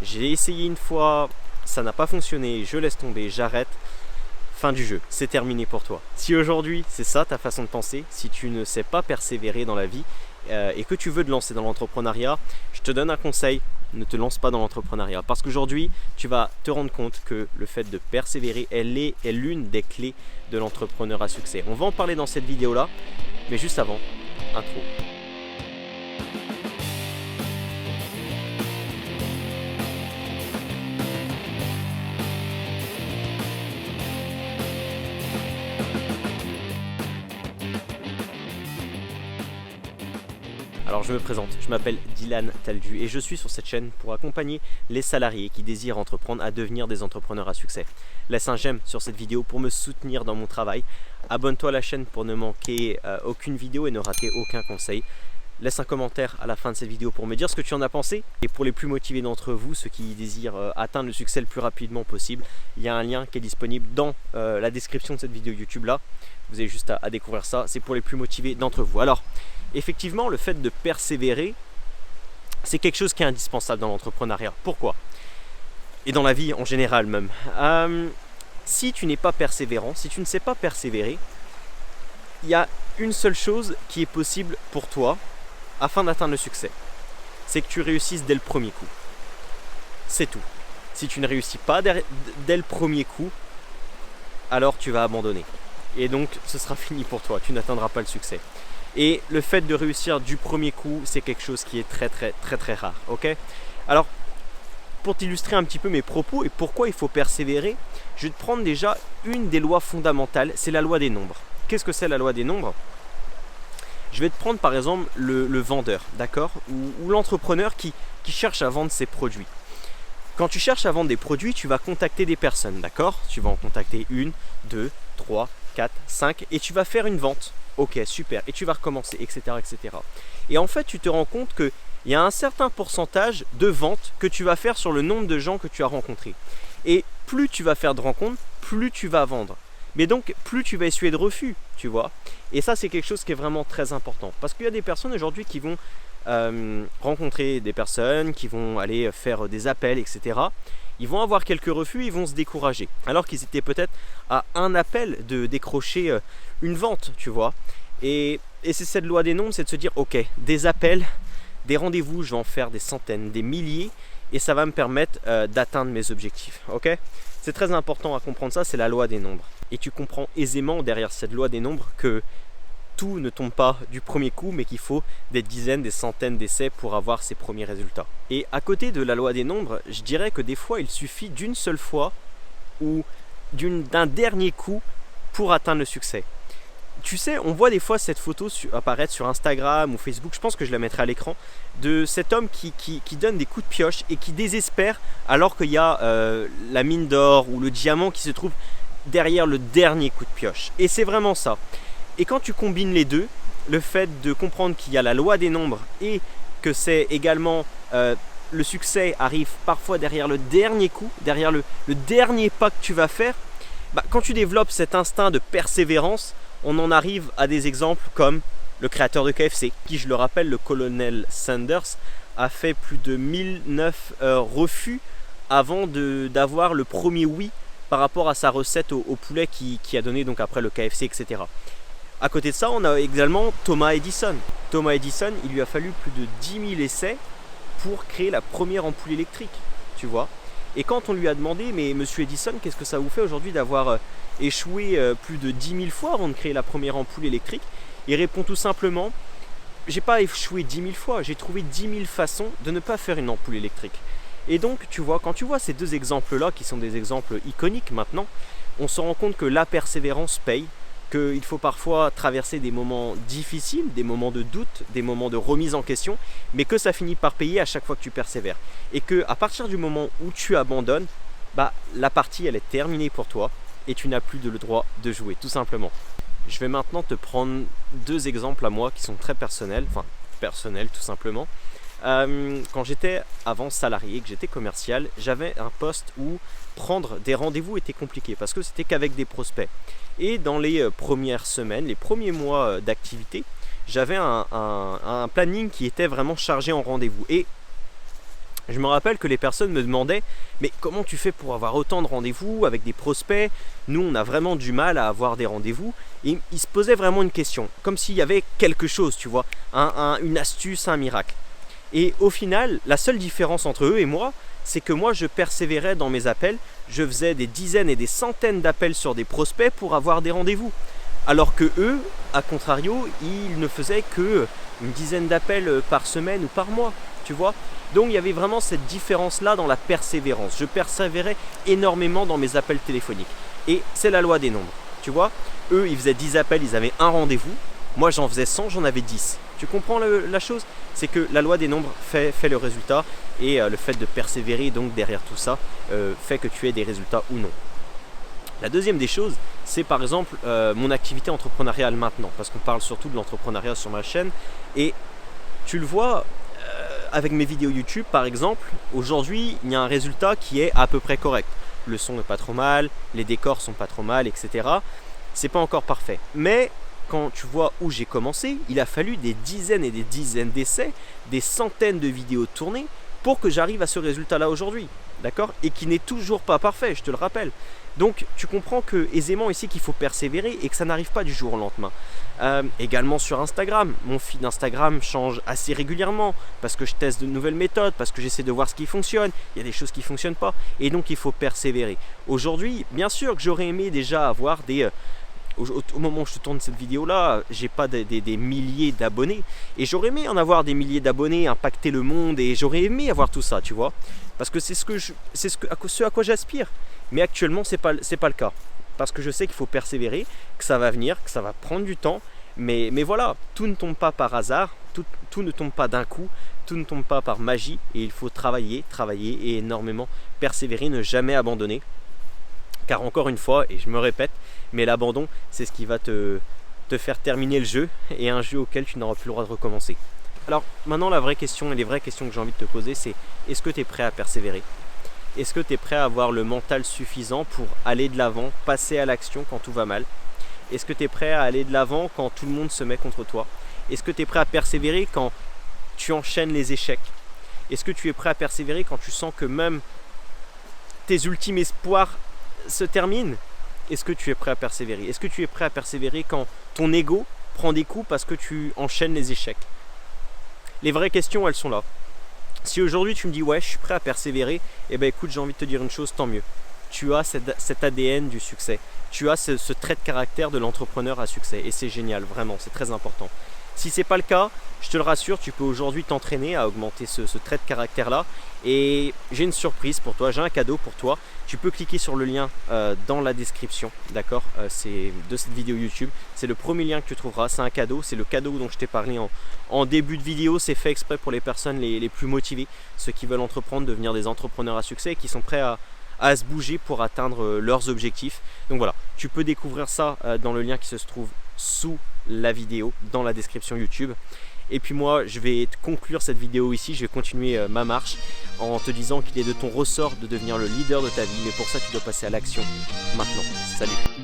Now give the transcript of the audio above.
J'ai essayé une fois, ça n'a pas fonctionné, je laisse tomber, j'arrête. Fin du jeu, c'est terminé pour toi. Si aujourd'hui c'est ça ta façon de penser, si tu ne sais pas persévérer dans la vie et que tu veux te lancer dans l'entrepreneuriat, je te donne un conseil, ne te lance pas dans l'entrepreneuriat. Parce qu'aujourd'hui, tu vas te rendre compte que le fait de persévérer, est l'une des clés de l'entrepreneur à succès. On va en parler dans cette vidéo-là, mais juste avant, intro. Alors je me présente, je m'appelle Dylan Taldu et je suis sur cette chaîne pour accompagner les salariés qui désirent entreprendre à devenir des entrepreneurs à succès. Laisse un j'aime sur cette vidéo pour me soutenir dans mon travail. Abonne-toi à la chaîne pour ne manquer aucune vidéo et ne rater aucun conseil. Laisse un commentaire à la fin de cette vidéo pour me dire ce que tu en as pensé. Et pour les plus motivés d'entre vous, ceux qui désirent atteindre le succès le plus rapidement possible, il y a un lien qui est disponible dans la description de cette vidéo YouTube là. Vous avez juste à découvrir ça, c'est pour les plus motivés d'entre vous. Alors, effectivement, le fait de persévérer, c'est quelque chose qui est indispensable dans l'entrepreneuriat. Pourquoi? Et dans la vie en général même. Si tu n'es pas persévérant, si tu ne sais pas persévérer, il y a une seule chose qui est possible pour toi afin d'atteindre le succès. C'est que tu réussisses dès le premier coup. C'est tout. Si tu ne réussis pas dès le premier coup, alors tu vas abandonner. Et donc ce sera fini pour toi, tu n'atteindras pas le succès. Et le fait de réussir du premier coup, c'est quelque chose qui est très rare. Ok? Alors, pour t'illustrer un petit peu mes propos et pourquoi il faut persévérer, je vais te prendre déjà une des lois fondamentales, c'est la loi des nombres. Qu'est-ce que c'est la loi des nombres? Je vais te prendre par exemple le vendeur, d'accord? Ou l'entrepreneur qui cherche à vendre ses produits. Quand tu cherches à vendre des produits, tu vas contacter des personnes, d'accord? Tu vas en contacter 1, 2, 3, 4, 5 et tu vas faire une vente. Ok, super. Et tu vas recommencer, etc., etc. Et en fait, tu te rends compte qu'il y a un certain pourcentage de ventes que tu vas faire sur le nombre de gens que tu as rencontrés. Et plus tu vas faire de rencontres, plus tu vas vendre. Mais donc, plus tu vas essuyer de refus, tu vois. Et ça, c'est quelque chose qui est vraiment très important. Parce qu'il y a des personnes aujourd'hui qui vont rencontrer des personnes, qui vont aller faire des appels, etc. Ils vont avoir quelques refus, ils vont se décourager. Alors qu'ils étaient peut-être à un appel de décrocher une vente, tu vois. Et c'est cette loi des nombres, c'est de se dire, ok, des appels, des rendez-vous, je vais en faire des centaines, des milliers, et ça va me permettre d'atteindre mes objectifs, ok? C'est très important à comprendre ça, c'est la loi des nombres. Et tu comprends aisément derrière cette loi des nombres que tout ne tombe pas du premier coup, mais qu'il faut des dizaines, des centaines d'essais pour avoir ses premiers résultats. Et à côté de la loi des nombres, je dirais que des fois, il suffit d'une seule fois ou d'un dernier coup pour atteindre le succès. Tu sais, on voit des fois cette photo apparaître sur Instagram ou Facebook, je pense que je la mettrai à l'écran, de cet homme qui donne des coups de pioche et qui désespère alors qu'il y a la mine d'or ou le diamant qui se trouve derrière le dernier coup de pioche. Et c'est vraiment ça. Et quand tu combines les deux, le fait de comprendre qu'il y a la loi des nombres et que c'est également le succès arrive parfois derrière le dernier coup, derrière le dernier pas que tu vas faire, quand tu développes cet instinct de persévérance, on en arrive à des exemples comme le créateur de KFC, qui, je le rappelle, le colonel Sanders, a fait plus de 1009 refus avant d'avoir le premier oui par rapport à sa recette au poulet qui a donné donc après le KFC, etc. À côté de ça, on a également Thomas Edison. Thomas Edison, il lui a fallu plus de 10 000 essais pour créer la première ampoule électrique, tu vois. Et quand on lui a demandé, mais monsieur Edison, qu'est-ce que ça vous fait aujourd'hui d'avoir échoué plus de 10 000 fois avant de créer la première ampoule électrique? Il répond tout simplement, j'ai pas échoué 10 000 fois, j'ai trouvé 10 000 façons de ne pas faire une ampoule électrique. Et donc, tu vois, quand tu vois ces deux exemples-là, qui sont des exemples iconiques maintenant, on se rend compte que la persévérance paye, qu'il faut parfois traverser des moments difficiles, des moments de doute, des moments de remise en question, mais que ça finit par payer à chaque fois que tu persévères. Et qu'à partir du moment où tu abandonnes, la partie elle est terminée pour toi et tu n'as plus le droit de jouer, tout simplement. Je vais maintenant te prendre deux exemples à moi qui sont très personnels, enfin personnels tout simplement. Quand j'étais avant salarié, que j'étais commercial, j'avais un poste où prendre des rendez-vous était compliqué parce que c'était qu'avec des prospects. Et dans les premières semaines, les premiers mois d'activité, j'avais un planning qui était vraiment chargé en rendez-vous. Et Je me rappelle que les personnes me demandaient « Mais comment tu fais pour avoir autant de rendez-vous avec des prospects? Nous, on a vraiment du mal à avoir des rendez-vous. » Et ils se posaient vraiment une question, comme s'il y avait quelque chose, tu vois, une astuce, un miracle. Et au final, la seule différence entre eux et moi, c'est que moi, je persévérais dans mes appels. Je faisais des dizaines et des centaines d'appels sur des prospects pour avoir des rendez-vous. Alors que eux, à contrario, ils ne faisaient que une dizaine d'appels par semaine ou par mois, tu vois. Donc il y avait vraiment cette différence-là dans la persévérance. Je persévérais énormément dans mes appels téléphoniques. Et c'est la loi des nombres, tu vois. Eux, ils faisaient 10 appels, ils avaient un rendez-vous. Moi, j'en faisais 100, j'en avais 10. Tu comprends la chose? C'est que la loi des nombres fait le résultat. Et le fait de persévérer donc derrière tout ça fait que tu aies des résultats ou non. La deuxième des choses, c'est par exemple mon activité entrepreneuriale maintenant. Parce qu'on parle surtout de l'entrepreneuriat sur ma chaîne. Et tu le vois... avec mes vidéos YouTube par exemple, aujourd'hui il y a un résultat qui est à peu près correct. Le son n'est pas trop mal, les décors sont pas trop mal, etc. C'est pas encore parfait. Mais quand tu vois où j'ai commencé, il a fallu des dizaines et des dizaines d'essais, des centaines de vidéos tournées pour que j'arrive à ce résultat-là aujourd'hui. D'accord? Et qui n'est toujours pas parfait, je te le rappelle. Donc tu comprends que aisément ici qu'il faut persévérer et que ça n'arrive pas du jour au lendemain. Également sur Instagram, mon feed d'Instagram change assez régulièrement parce que je teste de nouvelles méthodes, parce que j'essaie de voir ce qui fonctionne, il y a des choses qui ne fonctionnent pas et donc il faut persévérer. Aujourd'hui, bien sûr que j'aurais aimé déjà avoir des... Au moment où je te tourne cette vidéo là, j'ai pas des milliers d'abonnés et j'aurais aimé en avoir des milliers d'abonnés, impacter le monde et j'aurais aimé avoir tout ça, tu vois, parce que c'est ce à quoi j'aspire. Mais actuellement c'est pas le cas parce que je sais qu'il faut persévérer, que ça va venir, que ça va prendre du temps, mais voilà, tout ne tombe pas par hasard, tout ne tombe pas d'un coup, tout ne tombe pas par magie et il faut travailler et énormément persévérer, ne jamais abandonner. Car encore une fois, et je me répète, mais l'abandon, c'est ce qui va te faire terminer le jeu et un jeu auquel tu n'auras plus le droit de recommencer. Alors maintenant, la vraie question et les vraies questions que j'ai envie de te poser, c'est est-ce que tu es prêt à persévérer? Est-ce que tu es prêt à avoir le mental suffisant pour aller de l'avant, passer à l'action quand tout va mal? Est-ce que tu es prêt à aller de l'avant quand tout le monde se met contre toi? Est-ce que tu es prêt à persévérer quand tu enchaînes les échecs? Est-ce que tu es prêt à persévérer quand tu sens que même tes ultimes espoirs se terminent? Est-ce que tu es prêt à persévérer? Est-ce que tu es prêt à persévérer quand ton ego prend des coups parce que tu enchaînes les échecs? Les vraies questions, elles sont là. Si aujourd'hui tu me dis ouais, je suis prêt à persévérer, eh ben écoute, j'ai envie de te dire une chose, tant mieux. Tu as cet ADN du succès. Tu as ce trait de caractère de l'entrepreneur à succès et c'est génial, vraiment, c'est très important. Si ce n'est pas le cas, je te le rassure, tu peux aujourd'hui t'entraîner à augmenter ce trait de caractère-là. Et j'ai une surprise pour toi, j'ai un cadeau pour toi. Tu peux cliquer sur le lien dans la description, d'accord, c'est de cette vidéo YouTube. C'est le premier lien que tu trouveras, c'est un cadeau, c'est le cadeau dont je t'ai parlé en début de vidéo. C'est fait exprès pour les personnes les plus motivées, ceux qui veulent entreprendre, devenir des entrepreneurs à succès et qui sont prêts à se bouger pour atteindre leurs objectifs. Donc voilà, tu peux découvrir ça dans le lien qui se trouve sous la vidéo, dans la description YouTube. Et puis moi, je vais conclure cette vidéo ici, je vais continuer ma marche en te disant qu'il est de ton ressort de devenir le leader de ta vie. Mais pour ça, tu dois passer à l'action maintenant. Salut!